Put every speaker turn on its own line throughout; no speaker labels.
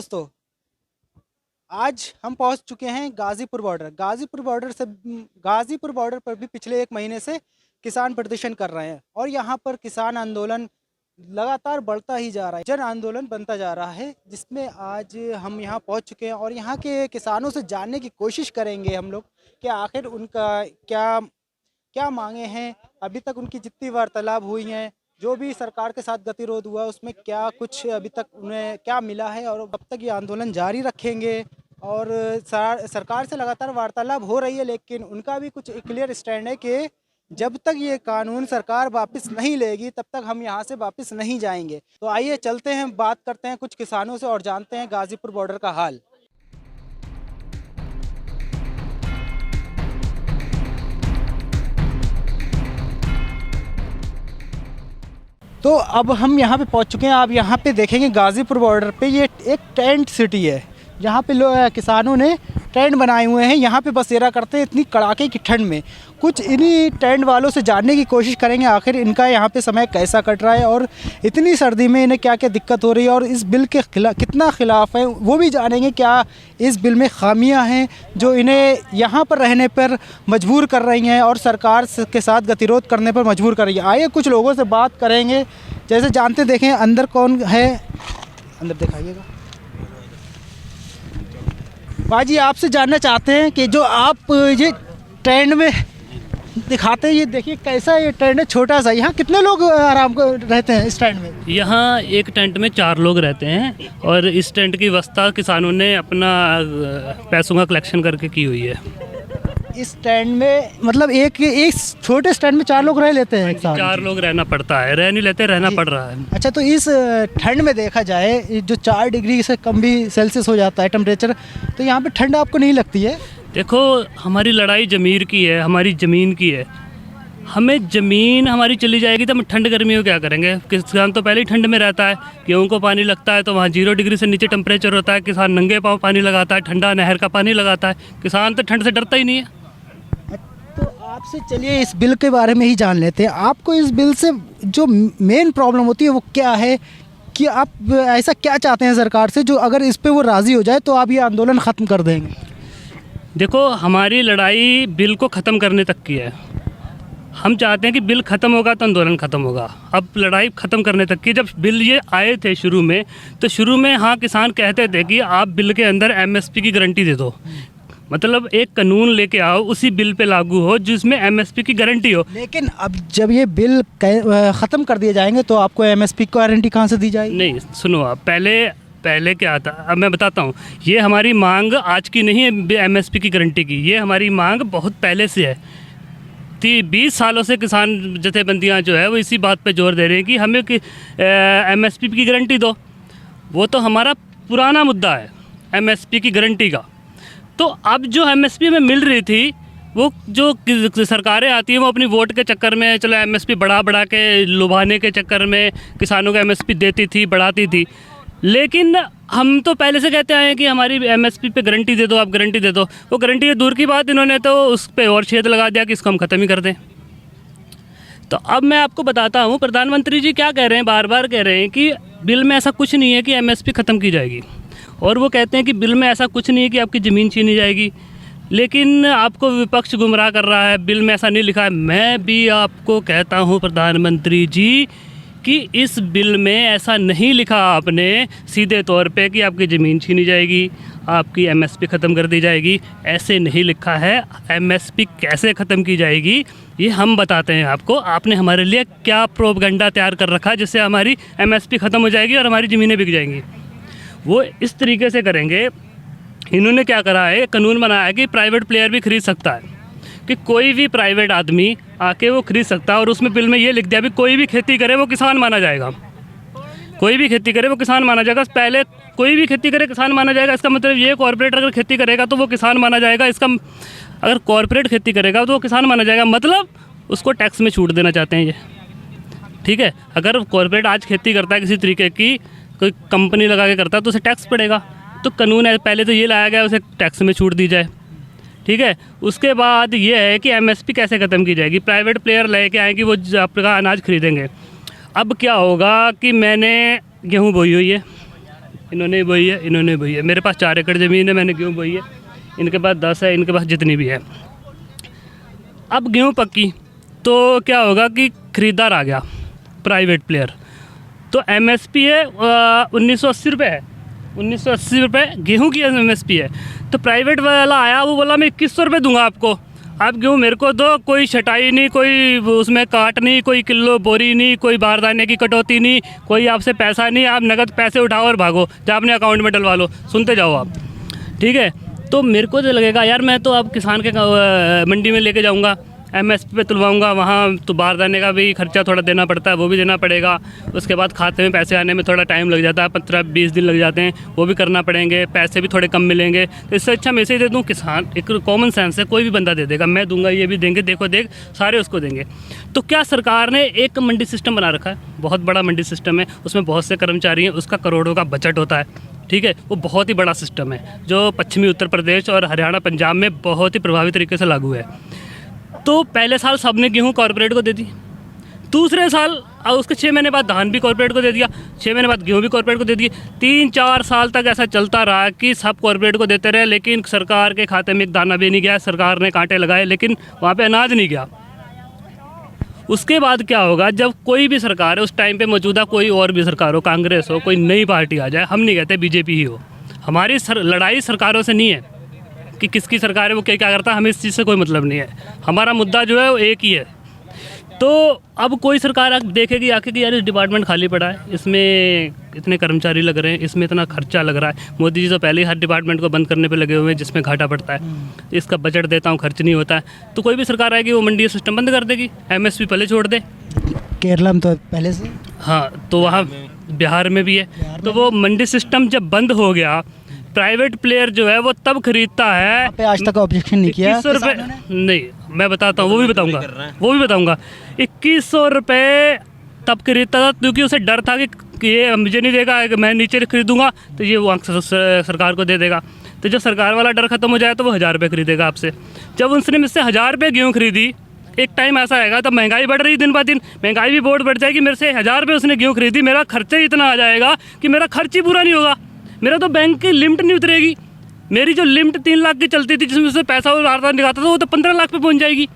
दोस्तों, आज हम पहुंच चुके हैं गाज़ीपुर बॉर्डर। गाज़ीपुर बॉर्डर पर भी पिछले 1 महीने से किसान प्रदर्शन कर रहे हैं और यहाँ पर किसान आंदोलन लगातार बढ़ता ही जा रहा है, जन आंदोलन बनता जा रहा है, जिसमें आज हम यहाँ पहुँच चुके हैं और यहाँ के किसानों से जानने की कोशिश करेंगे हम लोग कि आखिर उनका क्या क्या मांगे हैं। अभी तक उनकी जितनी वार्तालाप हुई हैं, जो भी सरकार के साथ गतिरोध हुआ उसमें क्या कुछ अभी तक उन्हें क्या मिला है और कब तक ये आंदोलन जारी रखेंगे। और सरकार से लगातार वार्तालाप हो रही है, लेकिन उनका भी कुछ क्लियर स्टैंड है कि जब तक ये कानून सरकार वापस नहीं लेगी तब तक हम यहाँ से वापस नहीं जाएंगे। तो आइए चलते हैं, बात करते हैं कुछ किसानों से और जानते हैं गाज़ीपुर बॉर्डर का हाल। तो अब हम यहाँ पे पहुँच चुके हैं। आप यहाँ पे देखेंगे गाज़ीपुर बॉर्डर पे ये एक टेंट सिटी है। यहाँ पे किसानों ने टेंट बनाए हुए हैं, यहाँ पे बसेरा करते हैं इतनी कड़ाके की ठंड में। कुछ इन्हीं टेंट वालों से जानने की कोशिश करेंगे आखिर इनका यहाँ पे समय कैसा कट रहा है और इतनी सर्दी में इन्हें क्या क्या दिक्कत हो रही है और इस बिल के कितना ख़िलाफ़ है वो भी जानेंगे। क्या इस बिल में खामियां हैं जो इन्हें यहाँ पर रहने पर मजबूर कर रही हैं और सरकार के साथ गतिरोध करने पर मजबूर कर रही है। आइए कुछ लोगों से बात करेंगे, जैसे जानते देखें अंदर कौन है, अंदर दिखाइएगा। बाजी, आपसे जानना चाहते हैं कि जो आप ये टेंट में दिखाते हैं, ये देखिए कैसा ये टेंट है, छोटा सा। यहाँ कितने लोग आराम को रहते हैं इस टेंट में?
यहाँ एक टेंट में 4 लोग रहते हैं और इस टेंट की व्यवस्था किसानों ने अपना पैसों का कलेक्शन करके की हुई है।
इस टेंट में मतलब एक छोटे स्टैंड में 4 लोग रह लेते हैं एक साथ?
4 लोग रहना पड़ता है, रह नहीं लेते, रहना पड़ रहा है।
अच्छा, तो इस ठंड में देखा जाए जो 4 डिग्री से कम भी सेल्सियस हो जाता है टेम्परेचर, तो यहाँ पे ठंड आपको नहीं लगती है?
देखो, हमारी लड़ाई ज़मीर की है, हमारी ज़मीन की है। हमें ज़मीन हमारी चली जाएगी तो हम ठंड गर्मी में क्या करेंगे? किसान तो पहले ही ठंड में रहता है, गेहूँ को पानी लगता है तो वहाँ 0 डिग्री से नीचे टेम्परेचर होता है। किसान नंगे पाँव पानी लगाता है, ठंडा नहर का पानी लगाता है। किसान तो ठंड से डरता ही नहीं है।
तो आपसे चलिए इस बिल के बारे में ही जान लेते हैं। आपको इस बिल से जो मेन प्रॉब्लम होती है वो क्या है, कि आप ऐसा क्या चाहते हैं सरकार से जो अगर इस पे वो राज़ी हो जाए तो आप ये आंदोलन ख़त्म कर देंगे?
देखो, हमारी लड़ाई बिल को ख़त्म करने तक की है। हम चाहते हैं कि बिल ख़त्म होगा तो आंदोलन ख़त्म होगा। अब लड़ाई ख़त्म करने तक की। जब बिल ये आए थे शुरू में, तो शुरू में हाँ किसान कहते थे कि आप बिल के अंदर MSP की गारंटी दे दो, मतलब एक कानून लेके आओ उसी बिल पे लागू हो जिसमें MSP की गारंटी हो।
लेकिन अब जब ये बिल ख़त्म कर दिए जाएंगे तो आपको MSP की गारंटी कहाँ से दी जाएगी? नहीं,
सुनो, आप पहले क्या था, अब मैं बताता हूँ। ये हमारी मांग आज की नहीं है MSP की गारंटी की, ये हमारी मांग बहुत पहले से है। 20 सालों से किसान जथेबंदियाँ जो है वो इसी बात पे जोर दे रहे हैं कि हमें MSP की गारंटी दो। वो तो हमारा पुराना मुद्दा है MSP की गारंटी का। तो अब जो MSP में मिल रही थी, वो जो सरकारें आती हैं वो अपनी वोट के चक्कर में चलो MSP बढ़ा के लुभाने के चक्कर में किसानों को MSP देती थी, बढ़ाती थी। लेकिन हम तो पहले से कहते आए हैं कि हमारी MSP पे गारंटी दे दो, आप गारंटी दे दो। वो गारंटी दूर की बात, इन्होंने तो उस पर और छेद लगा दिया कि इसको हम ख़त्म ही कर दें। तो अब मैं आपको बताता हूँ प्रधानमंत्री जी क्या कह रहे हैं, बार बार कह रहे हैं कि बिल में ऐसा कुछ नहीं है कि MSP ख़त्म की जाएगी, और वो कहते हैं कि बिल में ऐसा कुछ नहीं है कि आपकी ज़मीन छीनी जाएगी। लेकिन आपको विपक्ष गुमराह कर रहा है, बिल में ऐसा नहीं लिखा है। मैं भी आपको कहता हूँ प्रधानमंत्री जी कि इस बिल में ऐसा नहीं लिखा आपने सीधे तौर पे कि आपकी ज़मीन छीनी जाएगी, आपकी MSP ख़त्म कर दी जाएगी। ऐसे नहीं लिखा है। MSP कैसे ख़त्म की जाएगी ये हम बताते हैं आपको। आपने हमारे लिए क्या प्रोपगंडा तैयार कर रखा है जिससे हमारी MSP ख़त्म हो जाएगी और हमारी ज़मीनें बिक जाएंगी? वो इस तरीके से करेंगे। इन्होंने क्या करा है, कानून बनाया है कि प्राइवेट प्लेयर भी खरीद सकता है, कि कोई भी प्राइवेट आदमी आके वो खरीद सकता है। और उसमें बिल में ये लिख दिया भी कोई भी खेती करे वो किसान माना जाएगा, कोई भी खेती करे वो किसान माना जाएगा। पहले कोई भी खेती करे किसान माना जाएगा, इसका मतलब ये कॉर्पोरेट अगर खेती करेगा तो वो किसान माना जाएगा। इसका अगर कॉर्पोरेट खेती करेगा तो वो किसान माना जाएगा, मतलब उसको टैक्स में छूट देना चाहते हैं ये। ठीक है, अगर कॉर्पोरेट आज खेती करता है किसी तरीके की, कोई कंपनी लगा के करता है तो उसे टैक्स पड़ेगा। तो कानून है पहले तो ये लाया गया उसे टैक्स में छूट दी जाए। ठीक है, उसके बाद ये है कि MSP कैसे ख़त्म की जाएगी। प्राइवेट प्लेयर लेके आएंगे, वो आपका अनाज खरीदेंगे। अब क्या होगा कि मैंने गेहूँ बोई हुई है, इन्होंने बोई है, इन्होंने बोई है। मेरे पास 4 एकड़ ज़मीन है, मैंने गेहूँ बोई है। इनके पास 10 है, इनके पास जितनी भी है। अब गेहूँ पक्की तो क्या होगा कि ख़रीदार आ गया, प्राइवेट प्लेयर, तो एमएसपी है 1980 रुपये है, 1980 रुपये गेहूँ की एमएसपी है। तो प्राइवेट वाला आया, वो बोला मैं 2100 रुपये दूंगा आपको, आप गेहूँ मेरे को दो, कोई छटाई नहीं, कोई उसमें काट नहीं, कोई किलो बोरी नहीं, कोई बारदाने की कटौती नहीं, कोई आपसे पैसा नहीं, आप नगद पैसे उठाओ और भागो, जहाँ अपने अकाउंट में डलवा लो, सुनते जाओ आप, ठीक है। तो मेरे को तो लगेगा यार मैं तो अब किसान के मंडी में लेके जाऊँगा, एमएसपी पे तुलवाऊँगा, वहाँ तो बारदाने का भी खर्चा थोड़ा देना पड़ता है, वो भी देना पड़ेगा। उसके बाद खाते में पैसे आने में थोड़ा टाइम लग जाता है, 15-20 दिन लग जाते हैं, वो भी करना पड़ेंगे, पैसे भी थोड़े कम मिलेंगे। तो इससे अच्छा मैं इसे ही दे दूँ। किसान एक कॉमन सेंस है, कोई भी बंदा दे देगा, मैं दूंगा, ये भी देंगे, देखो देख सारे उसको देंगे। तो क्या सरकार ने एक मंडी सिस्टम बना रखा है, बहुत बड़ा मंडी सिस्टम है, उसमें बहुत से कर्मचारी हैं, उसका करोड़ों का बजट होता है, ठीक है। वो बहुत ही बड़ा सिस्टम है जो पश्चिमी उत्तर प्रदेश और हरियाणा पंजाब में बहुत ही प्रभावी तरीके से लागू है। तो पहले साल सबने गेहूँ कॉर्पोरेट को दे दी, दूसरे साल उसके 6 महीने बाद धान भी कॉर्पोरेट को दे दिया, 6 महीने बाद गेहूँ भी कॉर्पोरेट को दे दिए। 3-4 साल तक ऐसा चलता रहा कि सब कॉर्पोरेट को देते रहे, लेकिन सरकार के खाते में एक दाना भी नहीं गया। सरकार ने कांटे लगाए लेकिन वहाँ पे अनाज नहीं गया। उसके बाद क्या होगा, जब कोई भी सरकार है उस टाइम पे मौजूदा कोई और भी सरकार हो, कांग्रेस हो, कोई नई पार्टी आ जाए, हम नहीं कहते बीजेपी ही हो, हमारी लड़ाई सरकारों से नहीं है कि किसकी सरकार है वो क्या क्या करता है, हमें इस चीज़ से कोई मतलब नहीं है। हमारा मुद्दा जो है वो एक ही है। तो अब कोई सरकार देखेगी आके कि यार इस डिपार्टमेंट खाली पड़ा है, इसमें इतने कर्मचारी लग रहे हैं, इसमें इतना खर्चा लग रहा है। मोदी जी तो पहले ही हर डिपार्टमेंट को बंद करने पे लगे हुए हैं जिसमें घाटा पड़ता है, इसका बजट देता हूँ खर्च नहीं होता है। तो कोई भी सरकार आएगी वो मंडी सिस्टम बंद कर देगी, एमएसपी पहले छोड़ दे।
केरला में तो पहले से,
हाँ, तो वहाँ बिहार में भी है। तो वो मंडी सिस्टम जब बंद हो गया, प्राइवेट प्लेयर जो है वो तब खरीदता है।
पे आज तक ऑब्जेक्शन नहीं किया
2100 रुपये नहीं, मैं बताता हूँ, वो भी बताऊँगा 2100 रुपये तब खरीदता था, क्योंकि उसे डर था कि ये मुझे नहीं देगा, मैं नीचे खरीदूंगा तो ये वो सरकार को दे देगा। तो जब सरकार वाला डर खत्म हो जाए तो वो 1000 रुपये खरीदेगा आपसे। जब उसने मुझसे 1000 रुपये गेहूँ खरीदी, एक टाइम ऐसा आएगा तब महंगाई बढ़ रही दिन ब दिन, महंगाई भी बहुत बढ़ जाएगी। मेरे से 1000 रुपये उसने गेहूँ खरीदी, मेरा खर्चा ही इतना आ जाएगा कि मेरा खर्च ही पूरा नहीं होगा, मेरा तो बैंक की लिमिट नहीं उतरेगी। मेरी जो लिमिट 3 लाख की चलती थी, जिसमें से पैसा वो आधा निकालता था, वो तो 15 लाख पे पहुंच जाएगी।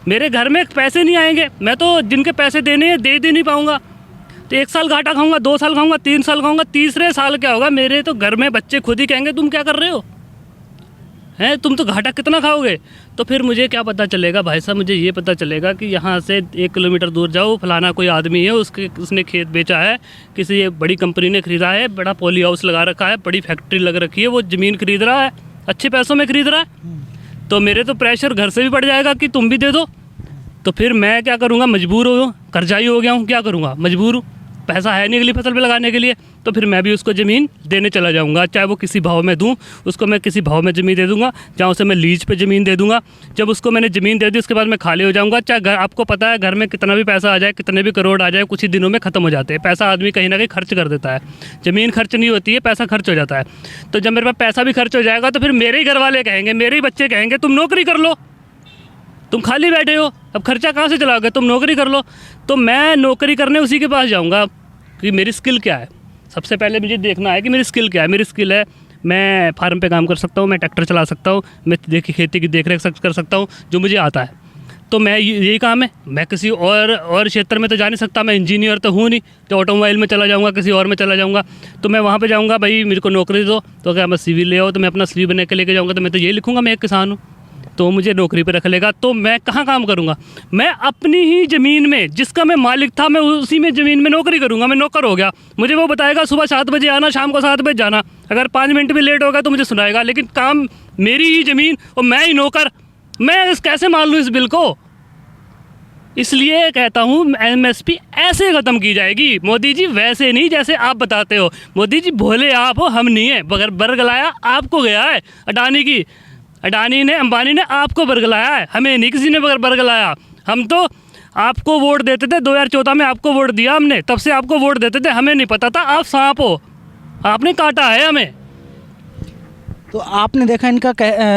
मेरे घर में पैसे नहीं आएंगे, मैं तो जिनके पैसे देने हैं दे नहीं पाऊंगा। तो 1 साल घाटा खाऊंगा, 2 साल खाऊंगा, 3 साल खाऊंगा, तीसरे साल क्या होगा, मेरे तो घर में बच्चे खुद ही कहेंगे तुम क्या कर रहे हो, हैं तुम तो घाटा कितना खाओगे। तो फिर मुझे क्या पता चलेगा भाई साहब, मुझे ये पता चलेगा कि यहाँ से 1 किलोमीटर दूर जाओ, फलाना कोई आदमी है, उसने खेत बेचा है, किसी बड़ी कंपनी ने खरीदा है, बड़ा पॉली हाउस लगा रखा है, बड़ी फैक्ट्री लग रखी है, वो ज़मीन खरीद रहा है, अच्छे पैसों में खरीद रहा है। तो मेरे तो प्रेशर घर से भी बढ़ जाएगा कि तुम भी दे दो। तो फिर मैं क्या करूँगा, मजबूर हो, कर्जाई हो गया हूँ, क्या करूँगा, मजबूर हूँ, पैसा है नहीं अगली फसल पे लगाने के लिए। तो फिर मैं भी उसको ज़मीन देने चला जाऊंगा, चाहे वो किसी भाव में दूं, उसको मैं किसी भाव में ज़मीन दे दूंगा, जहाँ उसे मैं लीज पे ज़मीन दे दूंगा। जब उसको मैंने ज़मीन दे दी उसके बाद मैं खाली हो जाऊंगा। चाहे घर, आपको पता है घर में कितना भी पैसा आ जाए, कितने भी करोड़ आ जाए, कुछ ही दिनों में ख़त्म हो जाते हैं। पैसा आदमी कहीं ना कहीं खर्च कर देता है, ज़मीन खर्च नहीं होती है, पैसा खर्च हो जाता है। तो जब मेरे पास पैसा भी खर्च हो जाएगा तो फिर मेरे ही घर वाले कहेंगे, मेरे ही बच्चे कहेंगे तुम नौकरी कर लो, तुम खाली बैठे हो, अब खर्चा कहाँ से चलाओगे, तुम नौकरी कर लो। तो मैं नौकरी करने उसी के पास जाऊँगा कि मेरी स्किल क्या है। सबसे पहले मुझे देखना है कि मेरी स्किल क्या है। मेरी स्किल है मैं फार्म पे काम कर सकता हूँ, मैं ट्रैक्टर चला सकता हूँ, मैं देखिए खेती की देखरेख कर सकता हूँ, जो मुझे आता है। तो मैं यही काम है, मैं किसी और क्षेत्र में तो जा नहीं सकता, मैं इंजीनियर तो हूँ नहीं, तो ऑटोमोबाइल में चला जाऊँगा, किसी और में चला जाऊँगा। तो मैं वहाँ पे जाऊँगा, भाई मेरे को नौकरी दो, तो क्या मैं CV ले आओ, तो मैं अपना CV बना के लेके जाऊँगा, तो मैं तो ये लिखूँगा मैं एक किसान हूँ, तो मुझे नौकरी पे रख लेगा। तो मैं कहाँ काम करूँगा, मैं अपनी ही ज़मीन में, जिसका मैं मालिक था, मैं उसी में ज़मीन में नौकरी करूँगा। मैं नौकर हो गया, मुझे वो बताएगा सुबह 7 बजे आना, शाम को 7 बजे जाना। अगर 5 मिनट भी लेट होगा तो मुझे सुनाएगा, लेकिन काम मेरी ही ज़मीन और मैं ही नौकर। मैं कैसे मान लूँ इस बिल को। इसलिए कहता हूँ MSP ऐसे ख़त्म की जाएगी, मोदी जी वैसे नहीं जैसे आप बताते हो। मोदी जी भोले आप हो, हम नहीं है। बगैर बरगलाया आपको गया है अडानी ने, अंबानी ने आपको बरगलाया है, हमें नहीं किसी ने बरगलाया। हम तो आपको वोट देते थे, 2014 में आपको वोट दिया हमने, तब से आपको वोट देते थे, हमें नहीं पता था आप सांप हो, आपने काटा है हमें।
तो आपने देखा इनका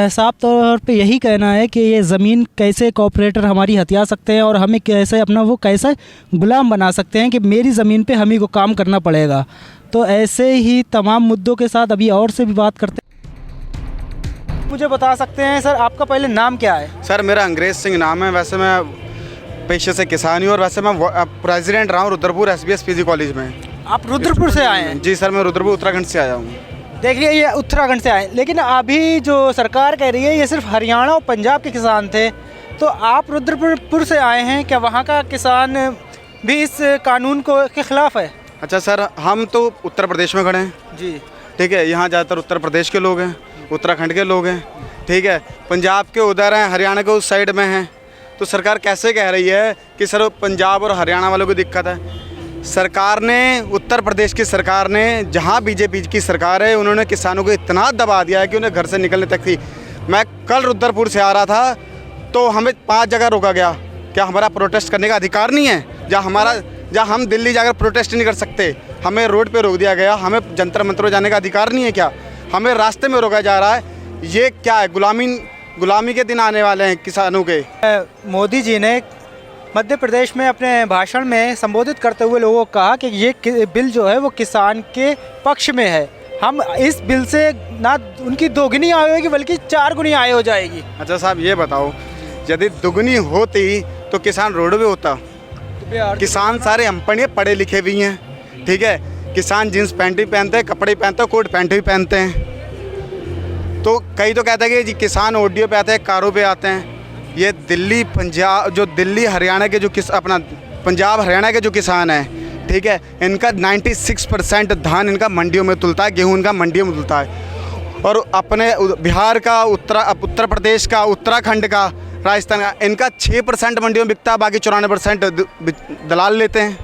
साफ तौर पे यही कहना है कि ये ज़मीन कैसे कॉर्पोरेटर हमारी हथिया सकते हैं और हमें कैसे अपना वो कैसे गुलाम बना सकते हैं कि मेरी ज़मीन पे हम ही को काम करना पड़ेगा। तो ऐसे ही तमाम मुद्दों के साथ अभी और से भी बात करते हैं। मुझे बता सकते हैं सर आपका पहले नाम क्या है?
सर मेरा अंग्रेज़ सिंह नाम है। वैसे मैं पेशे से किसान हूँ और वैसे मैं प्रेसिडेंट रहा हूँ रुद्रपुर SBS PG कॉलेज में।
आप रुद्रपुर से आए हैं?
जी सर, मैं रुद्रपुर उत्तराखंड से आया हूँ।
देखिए ये उत्तराखंड से आए, लेकिन अभी जो सरकार कह रही है ये सिर्फ हरियाणा और पंजाब के किसान थे, तो आप रुद्रपुर से आए हैं, क्या वहाँ का किसान भी इस कानून के ख़िलाफ़ है?
अच्छा सर, हम तो उत्तर प्रदेश में खड़े हैं
जी,
ठीक है। यहाँ ज़्यादातर उत्तर प्रदेश के लोग हैं, उत्तराखंड के लोग हैं, ठीक है। पंजाब के उधर हैं, हरियाणा के उस साइड में हैं। तो सरकार कैसे कह रही है कि सर पंजाब और हरियाणा वालों को दिक्कत है? सरकार ने, उत्तर प्रदेश की सरकार ने, जहाँ बीजेपी की सरकार है, उन्होंने किसानों को इतना दबा दिया है कि उन्हें घर से निकलने तक थी। मैं कल रुद्रपुर से आ रहा था तो हमें 5 जगह रोका गया। क्या हमारा प्रोटेस्ट करने का अधिकार नहीं है? जहाँ हम दिल्ली जाकर प्रोटेस्ट नहीं कर सकते, हमें रोड पे रोक दिया गया। हमें जंतर मंतर जाने का अधिकार नहीं है क्या? हमें रास्ते में रोका जा रहा है। ये क्या है? गुलामी के दिन आने वाले हैं किसानों के।
मोदी जी ने मध्य प्रदेश में अपने भाषण में संबोधित करते हुए लोगों को कहा कि ये बिल जो है वो किसान के पक्ष में है। हम इस बिल से ना उनकी दोगुनी आय होगी बल्कि 4 गुनी आय हो जाएगी।
अच्छा साहब ये बताओ, यदि दुगनी होती तो किसान रोड पे होता? किसान सारे अनपढ़ पढ़े लिखे भी हैं, ठीक है। किसान जींस पैंट भी पहनते हैं, कपड़े पहनते हैं, कोट पैंट भी पहनते हैं। तो कई तो कहते हैं कि जी किसान ऑडियो पे आते हैं, कारों पे आते हैं। ये दिल्ली पंजाब, जो दिल्ली हरियाणा के जो पंजाब हरियाणा के जो किसान हैं, ठीक है, इनका 96% धान इनका मंडियों में तुलता है, गेहूँ इनका मंडियों में तुलता है। और अपने बिहार का, उत्तर प्रदेश का, उत्तराखंड का, राजस्थान का, इनका 6% मंडियों में बिकता है, बाकी 94% दलाल लेते हैं।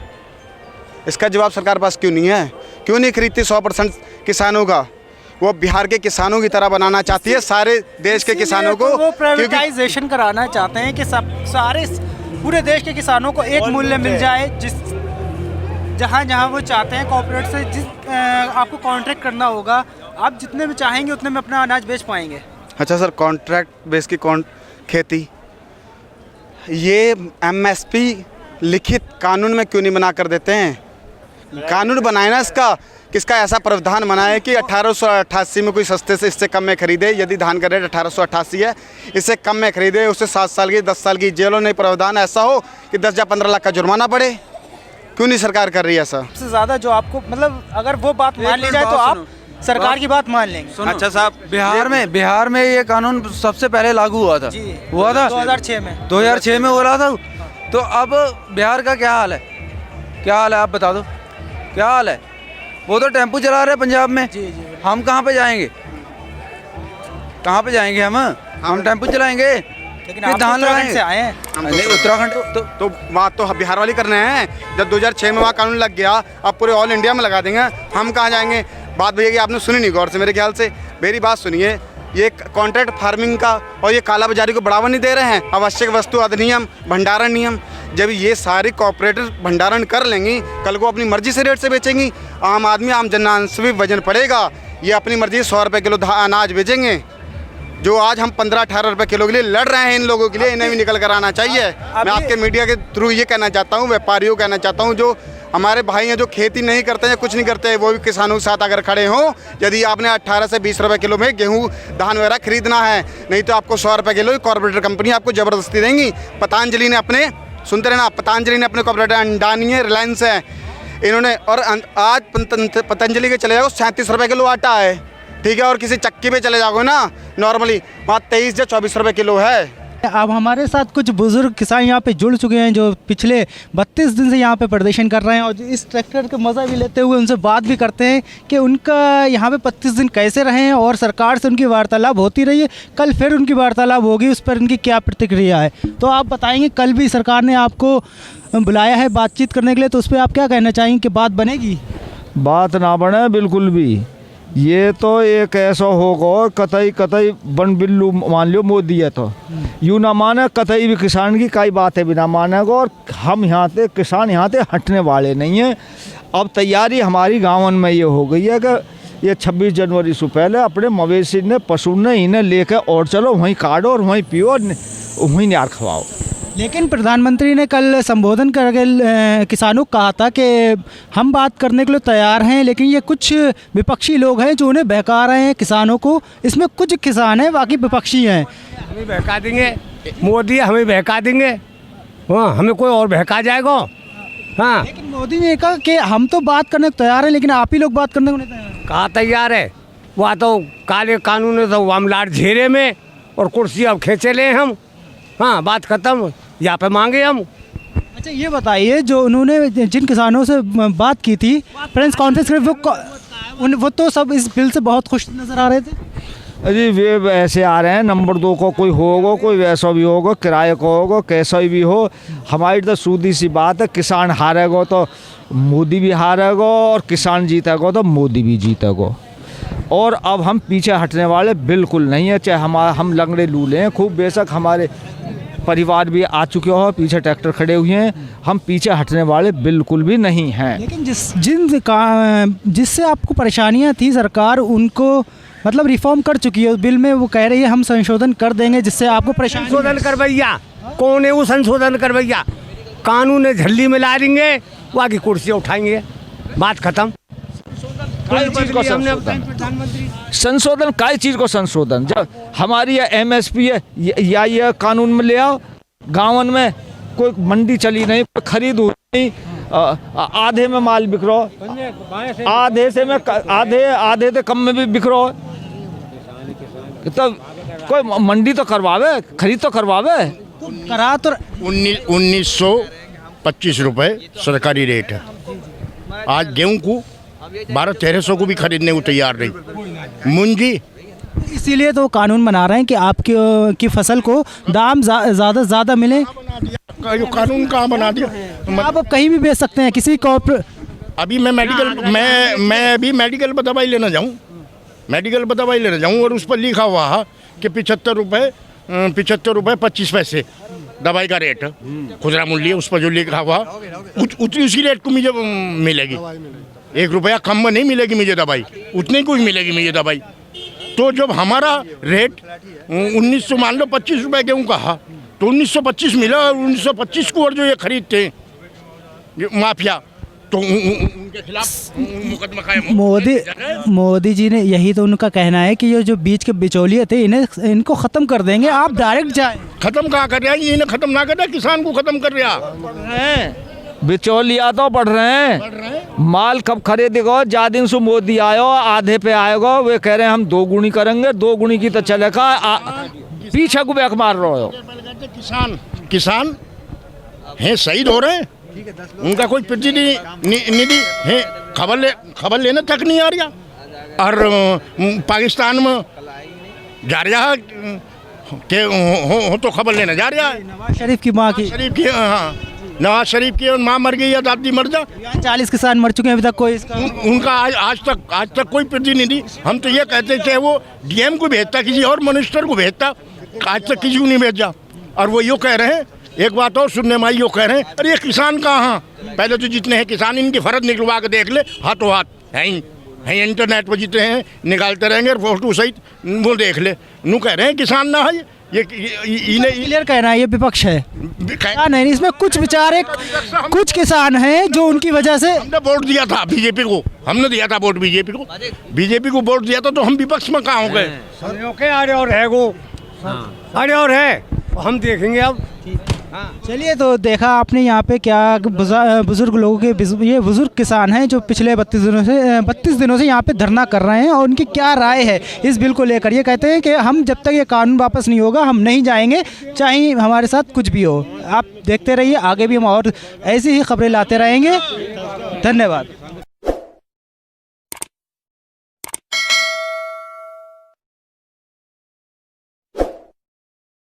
इसका जवाब सरकार पास क्यों नहीं है? क्यों नहीं खरीदती 100% किसानों का? वो बिहार के किसानों की तरह बनाना चाहती है सारे देश के किसानों को।
वो प्राइवेटाइजेशन कराना चाहते हैं कि सारे पूरे देश के किसानों को एक मूल्य मिल जाए, जहाँ वो चाहते हैं। कॉर्पोरेट से आपको कॉन्ट्रैक्ट करना होगा, आप जितने में चाहेंगे उतने में अपना अनाज बेच पाएंगे।
अच्छा सर, कॉन्ट्रैक्ट बेस की खेती, ये MSP लिखित कानून में क्यों नहीं बना कर देते हैं? कानून बनाए ना इसका, किसका ऐसा प्रावधान बनाए कि 1888 में कोई सस्ते से इससे कम में खरीदे। यदि धान का रेट 1888 है, इससे कम में खरीदे, उससे 7 साल की 10 साल की जेल हो। नहीं, प्रावधान ऐसा हो कि 10 या 15 लाख का जुर्माना पड़े। क्यों नहीं सरकार कर रही है ऐसा?
सबसे ज़्यादा जो आपको मतलब अगर वो बात मान ली जाए तो आप सरकार की बात मान लेंगे।
अच्छा साहब, बिहार में ये कानून सबसे पहले लागू हुआ था। हुआ था 2006 में हो रहा था। तो अब बिहार का क्या हाल है? क्या हाल है आप बता दो, क्या हाल है? वो तो टेम्पो चला रहे हैं पंजाब में।
जी।
हम कहाँ पे जाएंगे? कहाँ पे जाएंगे हम टेम्पो चलाएंगे?
लेकिन आप उत्तराखंड से आए हैं।
नहीं, उत्तराखंड
तो बात तो बिहार वाली करने हैं। जब 2006 में वहाँ कानून लग गया, अब पूरे ऑल इंडिया में लगा देंगे। हम कहाँ जाएंगे? बात भैया कि आपने सुनी नहीं गौर से मेरे ख्याल से। मेरी बात सुनिए, ये कॉन्ट्रैक्ट फार्मिंग का और ये काला बाजारी को बढ़ावा नहीं दे रहे हैं। आवश्यक वस्तु अधिनियम, भंडारण नियम, जब ये सारी कॉर्पोरेटर भंडारण कर लेंगी, कल को अपनी मर्जी से रेट से बेचेंगी। आम आदमी, आम जनांश भी वजन पड़ेगा, ये अपनी मर्जी 100 रुपये किलो अनाज बेचेंगे। जो आज हम 15-18 रुपये किलो के लिए लड़ रहे हैं, इन लोगों के लिए इन्हें भी निकल कर आना चाहिए। मैं आपके मीडिया के थ्रू ये कहना चाहता हूँ, व्यापारियों को कहना चाहता हूँ, जो हमारे भाई हैं जो खेती नहीं करते हैं, कुछ नहीं करते हैं, वो भी किसानों के साथ अगर खड़े हों। यदि आपने 18 से 20 रुपये किलो में गेहूँ, धान वगैरह खरीदना है, नहीं तो आपको 100 रुपये किलो कॉर्पोरेटर कंपनी आपको ज़बरदस्ती देंगी। पतंजलि ने अपने, सुनते रहना, पतंजलि ने अपने कॉर्पोरेटर, अंडानी है, रिलायंस है, इन्होंने, और आज पतंजलि के चले जाओ 37 रुपये किलो आटा है, ठीक है। और किसी चक्की पे चले जाओगे ना, नॉर्मली वहाँ 23 या 24 रुपये किलो है।
अब हमारे साथ कुछ बुजुर्ग किसान यहाँ पे जुड़ चुके हैं, जो पिछले 32 दिन से यहाँ पे प्रदर्शन कर रहे हैं, और इस ट्रैक्टर का मज़ा भी लेते हुए उनसे बात भी करते हैं कि उनका यहाँ पे 32 दिन कैसे रहे हैं और सरकार से उनकी वार्तालाप होती रही है। कल फिर उनकी वार्तालाप होगी, उस पर उनकी क्या प्रतिक्रिया है, तो आप बताएंगे। कल भी सरकार ने आपको बुलाया है बातचीत करने के लिए, तो उस पर आप क्या कहना चाहेंगे कि बात बनेगी?
बात ना बने बिल्कुल भी। ये तो एक ऐसा होगा कतई बन बिल्लू मान लो मोदी है, तो यूँ ना माने कतई भी किसान की कई बातें भी ना मानेगा। और हम यहाँ से किसान यहाँ से हटने वाले नहीं हैं। अब तैयारी हमारी गाँवन में ये हो गई है कि ये 26 जनवरी से पहले अपने मवेशी ने पशु ने इन्हें लेकर और चलो वहीं काटो और वहीं पियो और वहीं नार खवाओ।
लेकिन प्रधानमंत्री ने कल संबोधन करके किसानों को कहा था कि हम बात करने के लिए तैयार हैं, लेकिन ये कुछ विपक्षी लोग हैं जो उन्हें बहका रहे हैं किसानों को। इसमें कुछ किसान हैं, बाकी विपक्षी हैं।
हमें बहका देंगे मोदी, हमें बहका देंगे। हाँ, हमें कोई और बहका जाएगा। हाँ,
लेकिन मोदी ने कहा कि हम तो बात करने को तैयार हैं, लेकिन आप ही लोग बात करने को नहीं तैयार।
कहा तैयार है, वह तो काले कानून है तो वामलाट झेरे में और कुर्सी अब खींचे ले हम। हाँ, बात खत्म, यहाँ पे मांगे हम।
अच्छा ये बताइए, जो उन्होंने जिन किसानों से बात की थी प्रेस कॉन्फ्रेंस में, वो तो सब इस बिल से बहुत खुश नज़र आ रहे थे।
अजी वे ऐसे आ रहे हैं, नंबर 2 को कोई होगा, कोई वैसा भी होगा, किराए को होगा, कैसा भी हो। हमारी तो सीधी सी बात है, किसान हारेगा तो मोदी भी हारेगा और किसान जीतेगा तो मोदी भी जीतेगा। और अब हम पीछे हटने वाले बिल्कुल नहीं है, चाहे हम लंगड़े लूले हैं खूब, बेशक हमारे परिवार भी आ चुके हो, पीछे ट्रैक्टर खड़े हुए हैं, हम पीछे हटने वाले बिल्कुल भी नहीं हैं।
लेकिन जिससे आपको परेशानियां थी, सरकार उनको मतलब रिफॉर्म कर चुकी है। उस बिल में वो कह रही है हम संशोधन कर देंगे जिससे आपको परेशानी।
संशोधन कर भैया, कौन है वो संशोधन कर भैया? कानून है झल्ली में ला देंगे, वहाँ की कुर्सी उठाएंगे, बात खत्म।
संशोधन काय चीज़ को संशोधन? जब हमारी MSP है या ये कानून में ले आओ, गाँवन में कोई मंडी चली नहीं, कोई खरीद हुई नहीं, आधे में माल बिक रहा है, आधे से कम में भी बिक रहा है। तो कोई मंडी तो करवावे, खरीद तो करवावे।
करा तो
1925 रुपये सरकारी रेट है। आज गेहूं को 1200-1300 को भी खरीदने को तैयार नहीं मुंजी।
इसीलिए तो कानून बना रहे हैं कि आपकी की फसल को दाम ज़्यादा से ज़्यादा मिले।
कानून कहाँ बना दिया?
आप अब कहीं भी बेच सकते हैं किसी कॉर्पोरेट।
अभी मैं अभी मेडिकल पर दवाई लेना जाऊँ, और उस पर लिखा हुआ है कि 75 रुपये 25 पैसे दवाई का रेट खुदरा मूल्य, उस पर जो लिखा हुआ उतनी उसी रेट को मुझे मिलेगी। 1 रुपया कम में नहीं मिलेगी मुझे दवाई, उतनी कुछ मिलेगी मुझे दवाई। तो जब हमारा रेट 1900 मान लो 25 रुपये गेहूँ का, तो 1925 मिला, और 1925 को और जो ये खरीदते हैं माफिया, तो उनके खिलाफ मुकदमा कायम।
मोदी जी ने यही तो उनका कहना है कि ये जो बीच के बिचौलिए थे इनको ख़त्म कर देंगे, आप डायरेक्ट जाएं।
ख़त्म कहाँ कर रहा है? इन्हें ख़त्म ना कर रहा, किसान को ख़त्म कर रहा।
बिचौलिया तो बढ़ रहे हैं। माल कब खरीदेगा? जा दिन से मोदी आयो, आधे पे आएगा, वे कह रहे हैं हम 2 गुनी करेंगे, 2 गुनी की तो चलेगा, पीछे को बैक मार रहे हो।
किसान हैं शहीद हो रहे हैं, उनका कोई प्रतिनिधि है, खबर लेने तक नहीं आ रहा। और पाकिस्तान में जा रहा के हो तो खबर लेने जा रहा है।
नवाज शरीफ की माँ की,
हाँ, नवाज शरीफ की माँ मर गई या दादी मर जा।
40 किसान मर चुके हैं अभी तक, कोई इसका
उनका आज तक कोई प्रतिनिधि। हम तो ये कहते थे वो DM को भेजता, किसी और मिनिस्टर को भेजता, आज तक किसी को नहीं भेजा। और वो यो कह रहे हैं, एक बात और सुनने में आई, यो कह रहे हैं अरे ये किसान कहाँ? पहले तो जितने हैं किसान इनकी फर्ज निकलवा के देख ले, हाथों हाथ हैं इंटरनेट पर जितने हैं निकालते रहेंगे, फोटो सहित वो देख ले। नू कह रहे हैं किसान ना है, ये
क्लियर कहना है ये विपक्ष है। नहीं, इसमें कुछ बेचारे कुछ किसान हैं जो उनकी वजह से।
हमने वोट दिया था बीजेपी को, हमने दिया था वोट बीजेपी को वोट दिया था, तो हम विपक्ष में कहाँ हो गए?
अरे और है वो, अरे और है, हम देखेंगे अब।
चलिए, तो देखा आपने यहाँ पे क्या बुजुर्ग लोगों के, ये बुजुर्ग किसान हैं जो पिछले 32 दिनों से यहाँ पे धरना कर रहे हैं, और उनकी क्या राय है इस बिल को लेकर। ये कहते हैं कि हम जब तक ये कानून वापस नहीं होगा हम नहीं जाएंगे, चाहे हमारे साथ कुछ भी हो। आप देखते रहिए, आगे भी हम और ऐसी ही खबरें लाते रहेंगे। धन्यवाद।